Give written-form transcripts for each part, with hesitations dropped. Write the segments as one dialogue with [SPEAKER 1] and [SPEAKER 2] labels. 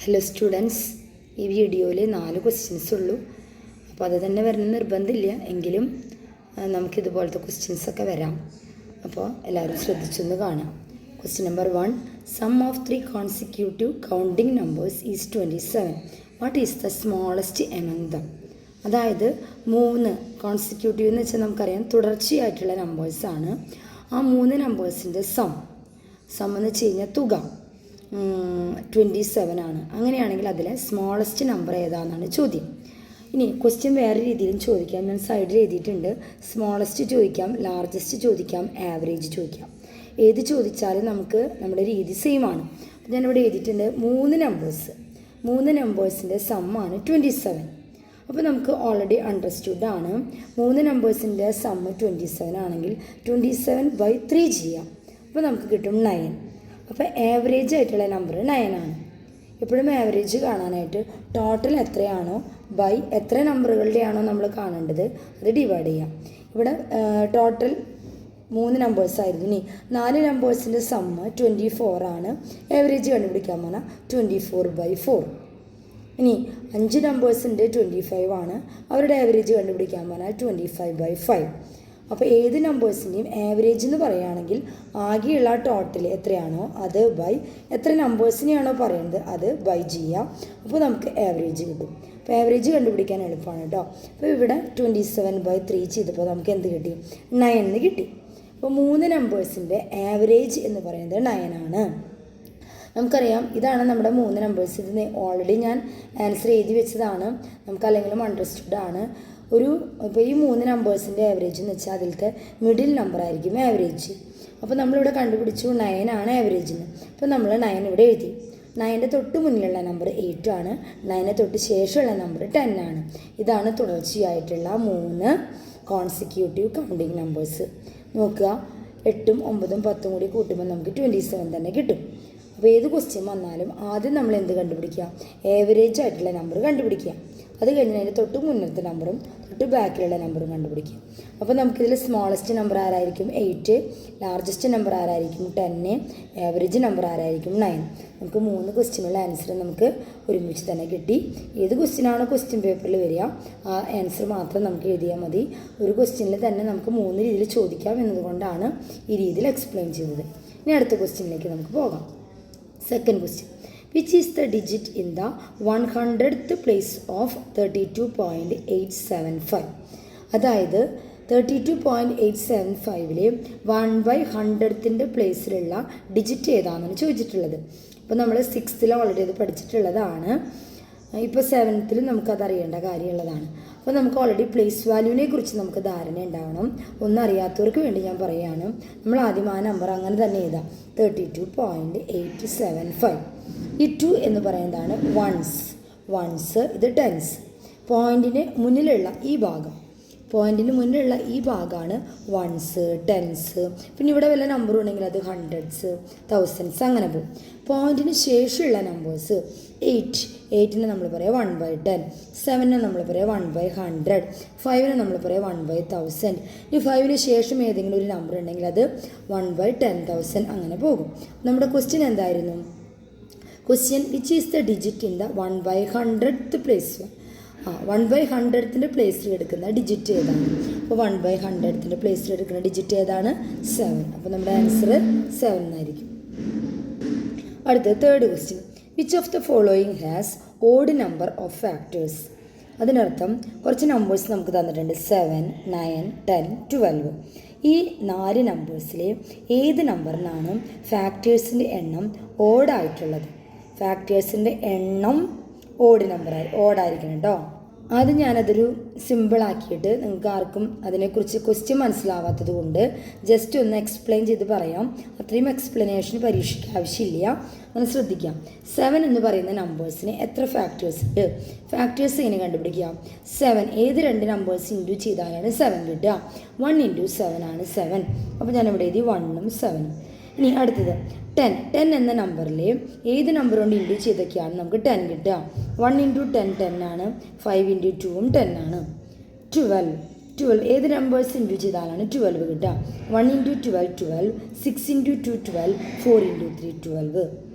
[SPEAKER 1] Hello students, ഈ വീഡിയോയിൽ 4 questions ഉള്ളൂ. അപ്പോൾ അത് തന്നെ വരണം നിർബന്ധമില്ല, എങ്കിലും നമുക്കിതുപോലത്തെ ക്വസ്റ്റ്യൻസൊക്കെ വരാം. അപ്പോൾ എല്ലാവരും ശ്രദ്ധിച്ചൊന്ന് കാണാം. Question number 1, sum of 3 consecutive counting numbers is 27. What is the smallest among them? അതായത് 3 കോൺസിക്യൂട്ടീവ് എന്ന് വെച്ചാൽ നമുക്കറിയാം തുടർച്ചയായിട്ടുള്ള നമ്പേഴ്സാണ്. ആ 3 നമ്പേഴ്സിൻ്റെ സം എന്ന് വെച്ച് കഴിഞ്ഞാൽ തുക 27 ആണ്. അങ്ങനെയാണെങ്കിൽ അതിലെ സ്മോളസ്റ്റ് നമ്പർ ഏതാണെന്നാണ് ചോദ്യം. ഇനി ക്വസ്റ്റ്യൻ വേറെ രീതിയിലും ചോദിക്കാം. ഞാൻ സൈഡിൽ എഴുതിയിട്ടുണ്ട്. സ്മോളസ്റ്റ് ചോദിക്കാം, ലാർജസ്റ്റ് ചോദിക്കാം, ആവറേജ് ചോദിക്കാം. ഏത് ചോദിച്ചാലും നമുക്ക് നമ്മുടെ രീതി സെയിം ആണ്. അപ്പോൾ ഞാനിവിടെ എഴുതിയിട്ടുണ്ട് 3 നമ്പേഴ്സിൻ്റെ സമ്മാണ് 27. അപ്പോൾ നമുക്ക് ഓൾറെഡി അണ്ടർസ്റ്റുഡ് ആണ്. 3 നമ്പേഴ്സിൻ്റെ സമ്മ് 27 ആണെങ്കിൽ 27/3 ചെയ്യാം. അപ്പോൾ നമുക്ക് കിട്ടും 9. അപ്പോൾ ആവറേജ് ആയിട്ടുള്ള നമ്പർ 9 ആണ്. എപ്പോഴും ആവറേജ് കാണാനായിട്ട് ടോട്ടൽ എത്രയാണോ ബൈ എത്ര നമ്പറുകളുടെയാണോ നമ്മൾ കാണേണ്ടത് അത് ഡിവൈഡ് ചെയ്യാം. ഇവിടെ ടോട്ടൽ 3 നമ്പേഴ്സായിരുന്നു. ഇനി 4 നമ്പേഴ്സിൻ്റെ സമ്മ് 24 ആണ്. ആവറേജ് കണ്ടുപിടിക്കാൻ പറഞ്ഞാൽ 24/4. ഇനി 5 നമ്പേഴ്സിൻ്റെ 25 ആണ്. അവരുടെ ആവറേജ് കണ്ടുപിടിക്കാൻ പറഞ്ഞാൽ 25/5. അപ്പോൾ ഏത് നമ്പേഴ്സിൻ്റെയും ആവറേജ് എന്ന് പറയുകയാണെങ്കിൽ ആകെയുള്ള ടോട്ടൽ എത്രയാണോ അത് ബൈ എത്ര നമ്പേഴ്സിനെയാണോ പറയുന്നത് അത് ബൈ ചെയ്യാം. അപ്പോൾ നമുക്ക് ആവറേജ് കിട്ടും. അപ്പോൾ ആവറേജ് കണ്ടുപിടിക്കാൻ എളുപ്പമാണ് കേട്ടോ. അപ്പോൾ ഇവിടെ 27/3 ചെയ്തപ്പോൾ നമുക്ക് എന്ത് കിട്ടി? 9 കിട്ടി. അപ്പോൾ 3 നമ്പേഴ്സിൻ്റെ ആവറേജ് എന്ന് പറയുന്നത് 9 ആണ്. നമുക്കറിയാം ഇതാണ് നമ്മുടെ 3 നമ്പേഴ്സ്. ഇത് ഓൾറെഡി ഞാൻ ആൻസർ എഴുതി വെച്ചതാണ്. നമുക്കല്ലെങ്കിലും അണ്ടർസ്റ്റുഡ് ആണ്. ഇപ്പോൾ ഈ 3 നമ്പേഴ്സിൻ്റെ ആവറേജ് എന്ന് വെച്ചാൽ അതിലത്തെ മിഡിൽ നമ്പർ ആയിരിക്കും ആവറേജ്. അപ്പോൾ നമ്മളിവിടെ കണ്ടുപിടിച്ചു 9 ആണ് ആവറേജ് എന്ന്. അപ്പോൾ നമ്മൾ 9 ഇവിടെ എഴുതി. 9ൻ്റെ തൊട്ട് മുന്നിലുള്ള നമ്പർ 8 ആണ്. 9ന് തൊട്ട് ശേഷമുള്ള നമ്പർ 10 ആണ്. ഇതാണ് തുടർച്ചയായിട്ടുള്ള 3 കോൺസിക്യൂട്ടീവ് കൗണ്ടിങ് നമ്പേഴ്സ്. നോക്കുക, 8ഉം 9ഉം 10ഉം കൂടി കൂട്ടുമ്പോൾ നമുക്ക് 27 തന്നെ കിട്ടും. അപ്പോൾ ഏത് ക്വസ്റ്റ്യൻ വന്നാലും ആദ്യം നമ്മൾ എന്ത് കണ്ടുപിടിക്കുക? ആവറേജ് ആയിട്ടുള്ള നമ്പർ കണ്ടുപിടിക്കുക. അത് കഴിഞ്ഞ് അതിൻ്റെ തൊട്ട് മുന്നത്തെ നമ്പറും തൊട്ട് ബാക്കിലുള്ള നമ്പറും കണ്ടുപിടിക്കുക. അപ്പോൾ നമുക്കിതിൽ സ്മോളസ്റ്റ് നമ്പർ ആരായിരിക്കും? 8. ലാർജസ്റ്റ് നമ്പർ ആരായിരിക്കും? 10. ആവറേജ് നമ്പർ ആരായിരിക്കും? 9. നമുക്ക് 3 ക്വസ്റ്റ്യനുള്ള ആൻസർ നമുക്ക് ഒരുമിച്ച് തന്നെ കിട്ടി. ഏത് ക്വസ്റ്റ്യനാണോ ക്വസ്റ്റ്യൻ പേപ്പറിൽ വരിക ആ ആൻസർ മാത്രം നമുക്ക് എഴുതിയാൽ മതി. ഒരു ക്വസ്റ്റ്യനിൽ തന്നെ നമുക്ക് 3 രീതിയിൽ ചോദിക്കാം എന്നതുകൊണ്ടാണ് ഈ രീതിയിൽ എക്സ്പ്ലെയിൻ ചെയ്തത്. ഇനി അടുത്ത ക്വസ്റ്റ്യനിലേക്ക് നമുക്ക് പോകാം. Second question, which is the digit in the 100th place of 32.875? അതായത് 32.875 1/100th പ്ലേസിലുള്ള ഡിജിറ്റ് ഏതാണെന്നാണ് ചോദിച്ചിട്ടുള്ളത്. ഇപ്പോൾ നമ്മൾ 6th ഓൾറെഡി അത് പഠിച്ചിട്ടുള്ളതാണ്. ഇപ്പോൾ 7th നമുക്കത് അറിയേണ്ട കാര്യമുള്ളതാണ്. അപ്പോൾ നമുക്ക് ഓൾറെഡി പ്ലേസ് വാല്യൂവിനെ കുറിച്ച് നമുക്ക് ധാരണ ഉണ്ടാവണം. ഒന്നറിയാത്തവർക്ക് വേണ്ടി ഞാൻ പറയുകയാണ്. നമ്മൾ ആദ്യം ആ നമ്പർ അങ്ങനെ തന്നെ എഴുതാം, 32.875. ഈ 2 എന്ന് പറയുന്നതാണ് വൺസ്, ഇത് ടെൻസ്. പോയിൻറ്റിന് മുന്നിലുള്ള ഈ ഭാഗമാണ് വൺസ്, ടെൻസ്. പിന്നെ ഇവിടെ വല്ല നമ്പർ ഉണ്ടെങ്കിൽ അത് ഹൺഡ്രഡ്സ്, തൗസൻഡ്സ് അങ്ങനെ പോകും. പോയിൻറ്റിന് ശേഷമുള്ള നമ്പേഴ്സ് 8ന് നമ്മൾ പറയാം 1/10, 7ന് നമ്മൾ പറയാം 1/100, 5ന് നമ്മൾ പറയാം 1/1000. ഈ 5ന് ശേഷം ഏതെങ്കിലും ഒരു നമ്പർ ഉണ്ടെങ്കിൽ അത് 1/10,000 അങ്ങനെ പോകും. നമ്മുടെ ക്വസ്റ്റ്യൻ എന്തായിരുന്നു? Question which is the digit in the 1/100th place? 1/100th പ്ലേസിൽ എടുക്കുന്ന ഡിജിറ്റ് ഏതാണ്? അപ്പോൾ 1/100th പ്ലേസിൽ എടുക്കുന്ന ഡിജിറ്റ് ഏതാണ്? 7. അപ്പോൾ നമ്മുടെ ആൻസർ 7 എന്നായിരിക്കും. അടുത്ത third question, which of the following has odd number of factors? അതിനർത്ഥം കുറച്ച് നമ്പേഴ്സ് നമുക്ക് തന്നിട്ടുണ്ട്, 7, 9, 10, 12. ഈ 4 നമ്പേഴ്സിൽ ഏത് നമ്പറിനാണ് ഫാക്ടേഴ്സിൻ്റെ എണ്ണം ഓഡായിട്ടുള്ളത്? ഫാക്ടേഴ്സിൻ്റെ എണ്ണം ഓഡായിരിക്കണം കേട്ടോ. ആദ്യം ഞാനതൊരു സിമ്പിളാക്കിയിട്ട് നിങ്ങൾക്ക് ആർക്കും അതിനെക്കുറിച്ച് ക്വസ്റ്റ്യൻ മനസ്സിലാവാത്തത് കൊണ്ട് ജസ്റ്റ് ഒന്ന് എക്സ്പ്ലെയിൻ ചെയ്ത് പറയാം. അത്രയും എക്സ്പ്ലനേഷൻ പരീക്ഷയ്ക്ക് ആവശ്യമില്ല, ഒന്ന് ശ്രദ്ധിക്കാം. 7 എന്ന് പറയുന്ന നമ്പേഴ്സിന് എത്ര ഫാക്ടേഴ്സ് ഉണ്ട്? ഫാക്ടേഴ്സ് എങ്ങനെ കണ്ടുപിടിക്കുക? 7 ഏത് 2 നമ്പേഴ്സ് ഇൻറ്റു ചെയ്താലാണ് 7 കിട്ടുക? 1 × 7 ആണ് 7. അപ്പോൾ ഞാനിവിടെ എഴുതി 1ഉം 7ഉം. ഇനി അടുത്തത് 10 എന്ന നമ്പറിൽ ഏത് നമ്പർ കൊണ്ട് ഇൻറ്റു ചെയ്തൊക്കെയാണ് നമുക്ക് 10 കിട്ടുക? 1 × 10 10 ആണ്, 5 × 2ഉം 10 ആണ്. 12 ഏത് നമ്പേഴ്സ് ഇൻറ്റു ചെയ്താലാണ് 12 കിട്ടുക? 1 × 12 12, 6 × 2 12, 4 × 3 12.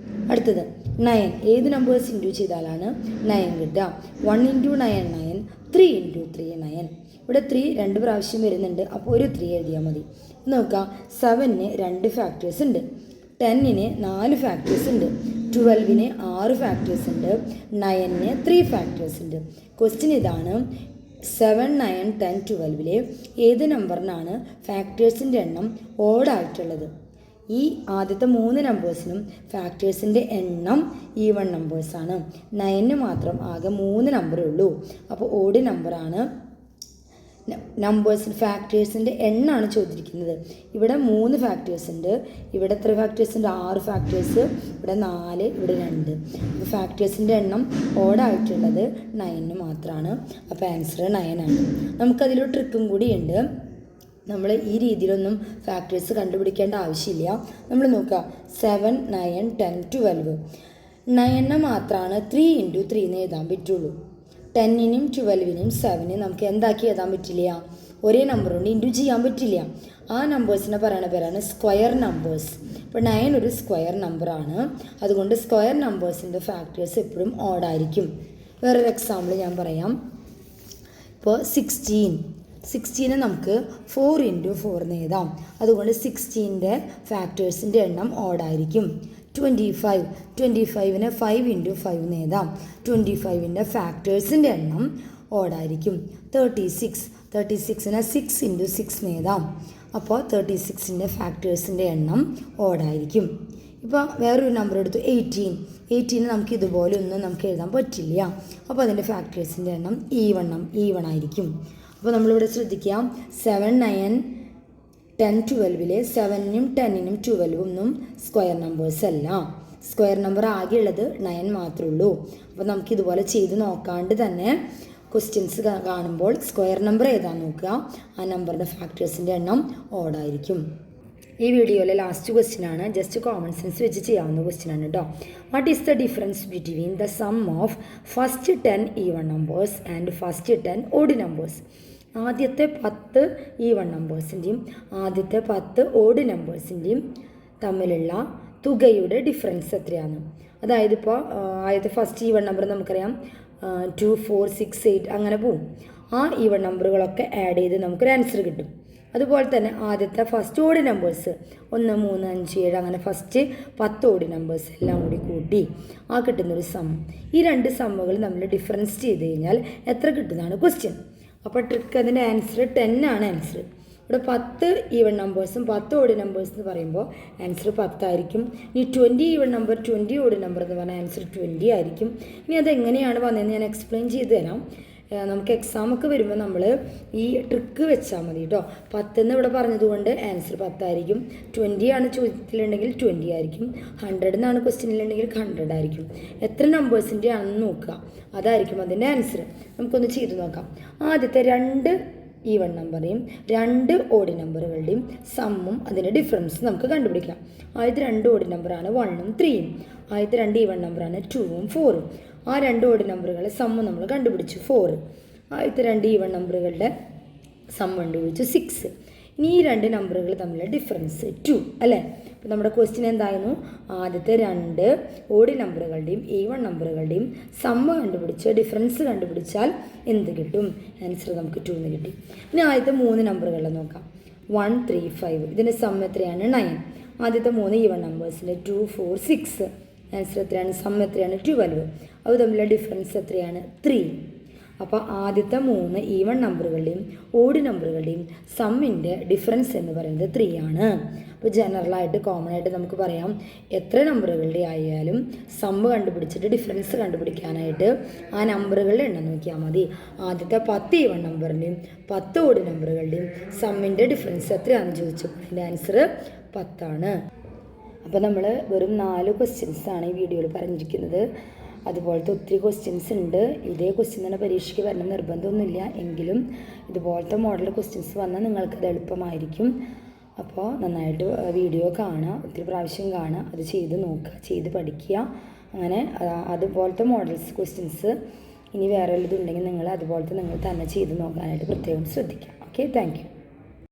[SPEAKER 1] അടുത്തത് 9 ഏത് നമ്പേഴ്സ് ഇൻറ്റു ചെയ്താലാണ് 9 കിട്ടുക? 1 ഇൻറ്റു 9 9, 3 ഇൻറ്റു 3 9. ഇവിടെ 3 2 പ്രാവശ്യം വരുന്നുണ്ട്, അപ്പോൾ ഒരു 3 എഴുതിയാൽ മതി. നോക്കാം, 7ന് 2 ഫാക്ടേഴ്സ് ഉണ്ട്, 10ന് 4 ഫാക്ടേഴ്സ് ഉണ്ട്, 12ന് 6 ഫാക്ടേഴ്സ് ഉണ്ട്, 9ന് 3 ഫാക്ടേഴ്സ് ഉണ്ട്. ക്വസ്റ്റ്യൻ ഇതാണ്, 7, 9, 10, 12 ഏത് നമ്പറിനാണ് ഫാക്ടേഴ്സിൻ്റെ എണ്ണം ഓഡായിട്ടുള്ളത്? ഈ ആദ്യത്തെ 3 നമ്പേഴ്സിനും ഫാക്ടേഴ്സിൻ്റെ എണ്ണം ഈവൺ നമ്പേഴ്സാണ്. 9ന് മാത്രം ആകെ 3 നമ്പറേ ഉള്ളൂ, അപ്പോൾ ഓഡ് നമ്പറാണ്. നമ്പേഴ്സിന് ഫാക്ടേഴ്സിൻ്റെ എണ്ണമാണ് ചോദിച്ചിരിക്കുന്നത്. ഇവിടെ 3 ഫാക്ടേഴ്സ് ഉണ്ട്, ഇവിടെ എത്ര ഫാക്ടേഴ്സ് ഉണ്ട്? 6 ഫാക്ടേഴ്സ്, ഇവിടെ 4, ഇവിടെ 2. അപ്പോൾ ഫാക്ടേഴ്സിൻ്റെ എണ്ണം ഓഡായിട്ടുള്ളത് 9ന് മാത്രമാണ്. അപ്പോൾ ആൻസർ 9 ആണ്. നമുക്കതിലൊരു ട്രിക്കും കൂടിയുണ്ട്. നമ്മൾ ഈ രീതിയിലൊന്നും ഫാക്ടേഴ്സ് കണ്ടുപിടിക്കേണ്ട ആവശ്യമില്ല. നമ്മൾ നോക്കുക, 7, 9, 10, 12. 9നെ മാത്രമാണ് 3 ഇൻറ്റു 3 എന്ന് എഴുതാൻ പറ്റുള്ളൂ. 10നും 12നും 7നും നമുക്ക് എന്താക്കി എഴുതാൻ പറ്റില്ല? ഒരേ നമ്പർ കൊണ്ട് ഇൻറ്റു ചെയ്യാൻ പറ്റില്ല. ആ നമ്പേഴ്സിനെ പറയുന്ന പേരാണ് സ്ക്വയർ നമ്പേഴ്സ്. ഇപ്പോൾ 9 ഒരു സ്ക്വയർ നമ്പറാണ്, അതുകൊണ്ട് സ്ക്വയർ നമ്പേഴ്സിൻ്റെ ഫാക്ടേഴ്സ് എപ്പോഴും ഓഡായിരിക്കും. വേറൊരു എക്സാമ്പിൾ ഞാൻ പറയാം. ഇപ്പോൾ 16നെ നമുക്ക് 4 ഇൻറ്റു 4 എന്ന് എഴുതാം, അതുകൊണ്ട് 16ൻ്റെ ഫാക്ടേഴ്സിൻ്റെ എണ്ണം ഓഡായിരിക്കും. 25നെ 5 ഇൻറ്റു 5 എന്ന് എഴുതാം, 25ൻ്റെ ഫാക്ടേഴ്സിൻ്റെ എണ്ണം ഓഡായിരിക്കും. 36നെ 6 ഇൻറ്റു 6 എന്ന് എഴുതാം, അപ്പോൾ 36ൻ്റെ ഫാക്ടേഴ്സിൻ്റെ എണ്ണം ഓഡായിരിക്കും. ഇപ്പോൾ വേറൊരു നമ്പർ എടുത്തു, 18നെ നമുക്ക് ഇതുപോലെ ഒന്നും നമുക്ക് എഴുതാൻ പറ്റില്ല, അപ്പോൾ അതിൻ്റെ ഫാക്ടേഴ്സിൻ്റെ എണ്ണം ഈവൺ ആയിരിക്കും. അപ്പോൾ നമ്മളിവിടെ ശ്രദ്ധിക്കുക, 7, 9, 10, 12 7നും 10നും 12 ഒന്നും സ്ക്വയർ നമ്പേഴ്സ് അല്ല. സ്ക്വയർ നമ്പർ ആകെയുള്ളത് 9 മാത്രമേ ഉള്ളൂ. അപ്പോൾ നമുക്കിതുപോലെ ചെയ്ത് നോക്കാണ്ട് തന്നെ ക്വസ്റ്റ്യൻസ് കാണുമ്പോൾ സ്ക്വയർ നമ്പർ ഏതാണെന്ന് നോക്കുക, ആ നമ്പറിൻ്റെ ഫാക്ടേഴ്സിൻ്റെ എണ്ണം ഓഡായിരിക്കും. ഈ വീഡിയോയിലെ ലാസ്റ്റ് ക്വസ്റ്റ്യൻ ആണ്, ജസ്റ്റ് കോമൺ സെൻസ് വെച്ച് ചെയ്യാവുന്ന ക്വസ്റ്റ്യൻ ആണ് കേട്ടോ. What is the difference between the sum of first 10 even numbers and first 10 odd numbers? ആദ്യത്തെ 10 ഈവൺ നമ്പേഴ്സിൻ്റെയും ആദ്യത്തെ 10 ഓഡ് നമ്പേഴ്സിൻ്റെയും തമ്മിലുള്ള തുകയുടെ ഡിഫറൻസ് എത്രയാണ്? അതായത് ഇപ്പോൾ ആദ്യത്തെ ഫസ്റ്റ് ഈവൺ നമ്പർ നമുക്കറിയാം 2, 4, 6, 8 അങ്ങനെ പോവും. ആ ഈവൺ നമ്പറുകളൊക്കെ ആഡ് ചെയ്ത് നമുക്കൊരു ആൻസർ കിട്ടും. അതുപോലെ തന്നെ ആദ്യത്തെ ഫസ്റ്റ് ഓഡ് നമ്പേഴ്സ് 1, 3, 5, 7 അങ്ങനെ ഫസ്റ്റ് 10 ഓഡ് നമ്പേഴ്സ് എല്ലാം കൂടി കൂട്ടി ആ കിട്ടുന്നൊരു സം. ഈ 2 സമ്മുകൾ നമ്മൾ ഡിഫറൻസ് ചെയ്ത് കഴിഞ്ഞാൽ എത്ര കിട്ടുന്നതാണ് ക്വസ്റ്റ്യൻ. അപ്പോൾ ട്രിക്ക് അതിൻ്റെ ആൻസർ 10 ആണ് ആൻസർ. ഇവിടെ 10 ഈവൺ നമ്പേഴ്സും 10 ഓഡ് നമ്പേഴ്സ് എന്ന് പറയുമ്പോൾ ആൻസർ 10 ആയിരിക്കും. ഇനി 20 ഈവൺ നമ്പർ 20 ഓഡ് നമ്പർ എന്ന് പറഞ്ഞാൽ ആൻസർ 20 ആയിരിക്കും. ഇനി അതെങ്ങനെയാണ് വന്നതെന്ന് ഞാൻ എക്സ്പ്ലെയിൻ ചെയ്ത് തരാം. നമുക്ക് എക്സാമൊക്കെ വരുമ്പോൾ നമ്മൾ ഈ ട്രിക്ക് വെച്ചാൽ മതി കേട്ടോ. 10 എന്ന് ഇവിടെ പറഞ്ഞതുകൊണ്ട് ആൻസർ 10 ആയിരിക്കും. 20 ആണ് ചോദ്യത്തിലുണ്ടെങ്കിൽ 20 ആയിരിക്കും. 100 എന്നാണ് ക്വസ്റ്റ്യനിലുണ്ടെങ്കിൽ 100 ആയിരിക്കും. എത്ര നമ്പേഴ്സിൻ്റെ ആണെന്ന് നോക്കുക, അതായിരിക്കും അതിൻ്റെ ആൻസർ. നമുക്കൊന്ന് ചെയ്ത് നോക്കാം. ആദ്യത്തെ 2 ഈവൺ നമ്പറേയും 2 ഓഡ് നമ്പറുകളുടെയും സമ്മും അതിൻ്റെ ഡിഫറൻസ് നമുക്ക് കണ്ടുപിടിക്കാം. ആദ്യത്തെ 2 ഓഡ് നമ്പറാണ് 1ഉം 3ഉം. ആദ്യത്തെ 2 ഈവൺ നമ്പറാണ് 2ഉം 4ഉം. ആ 2 ഓഡ് നമ്പറുകളെ സമ്മ് നമ്മൾ കണ്ടുപിടിച്ചു 4. ആദ്യത്തെ 2 ഈവൺ നമ്പറുകളുടെ സം കണ്ടുപിടിച്ചു 6. ഇനി ഈ 2 നമ്പറുകൾ തമ്മിലുള്ള ഡിഫറൻസ് 2 അല്ലേ? അപ്പോൾ നമ്മുടെ ക്വസ്റ്റ്യൻ എന്തായിരുന്നു? ആദ്യത്തെ 2 ഓഡ് നമ്പറുകളുടെയും ഈവൺ നമ്പറുകളുടെയും സമ്മ് കണ്ടുപിടിച്ച് ഡിഫറൻസ് കണ്ടുപിടിച്ചാൽ എന്ത് കിട്ടും? ആൻസർ നമുക്ക് 2 എന്ന് കിട്ടി. ഇനി ആദ്യത്തെ 3 നമ്പറുകളെ നോക്കാം. 1, 3, 5. ഇതിൻ്റെ സം എത്രയാണ്? 9. ആദ്യത്തെ 3 ഈവൺ നമ്പേഴ്സിൻ്റെ 2, 4, 6. ആൻസർ എത്രയാണ്? സം എത്രയാണ്? 12. അത് തമ്മിലുള്ള ഡിഫറൻസ് എത്രയാണ്? 3. അപ്പോൾ ആദ്യത്തെ 3 ഈവൺ നമ്പറുകളുടെയും ഓഡ് നമ്പറുകളുടെയും സമ്മിൻ്റെ ഡിഫറൻസ് എന്ന് പറയുന്നത് 3 ആണ്. അപ്പോൾ ജനറലായിട്ട് കോമൺ ആയിട്ട് നമുക്ക് പറയാം, എത്ര നമ്പറുകളുടെ ആയാലും സമ്മ് കണ്ടുപിടിച്ചിട്ട് ഡിഫറൻസ് കണ്ടുപിടിക്കാനായിട്ട് ആ നമ്പറുകളുടെ എണ്ണം നോക്കിയാൽ മതി. ആദ്യത്തെ 10 ഈവൺ നമ്പറിൻ്റെയും 10 ഓഡ് നമ്പറുകളുടെയും സമ്മിൻ്റെ ഡിഫറൻസ് എത്രയാണെന്ന് ചോദിച്ചപ്പോൾ അതിൻ്റെ ആൻസർ 10 ആണ്. അപ്പോൾ നമ്മൾ വെറും 4 ക്വസ്റ്റ്യൻസാണ് ഈ വീഡിയോയിൽ പറഞ്ഞിരിക്കുന്നത്. അതുപോലത്തെ ഒത്തിരി ക്വസ്റ്റ്യൻസ് ഉണ്ട്. ഇതേ ക്വസ്റ്റ്യൻ തന്നെ പരീക്ഷയ്ക്ക് വരണം നിർബന്ധമൊന്നുമില്ല, എങ്കിലും ഇതുപോലത്തെ മോഡൽ ക്വസ്റ്റ്യൻസ് വന്നാൽ നിങ്ങൾക്കത് എളുപ്പമായിരിക്കും. അപ്പോൾ നന്നായിട്ട് വീഡിയോ കാണുക, ഒത്തിരി പ്രാവശ്യം കാണുക, അത് ചെയ്ത് നോക്കുക, ചെയ്ത് പഠിക്കുക. അങ്ങനെ അതുപോലത്തെ മോഡൽസ് ക്വസ്റ്റ്യൻസ് ഇനി വേറെ വല്ലതുണ്ടെങ്കിൽ നിങ്ങൾ അതുപോലത്തെ നിങ്ങൾ തന്നെ ചെയ്ത് നോക്കാനായിട്ട് പ്രത്യേകം ശ്രദ്ധിക്കുക. Okay, thank you.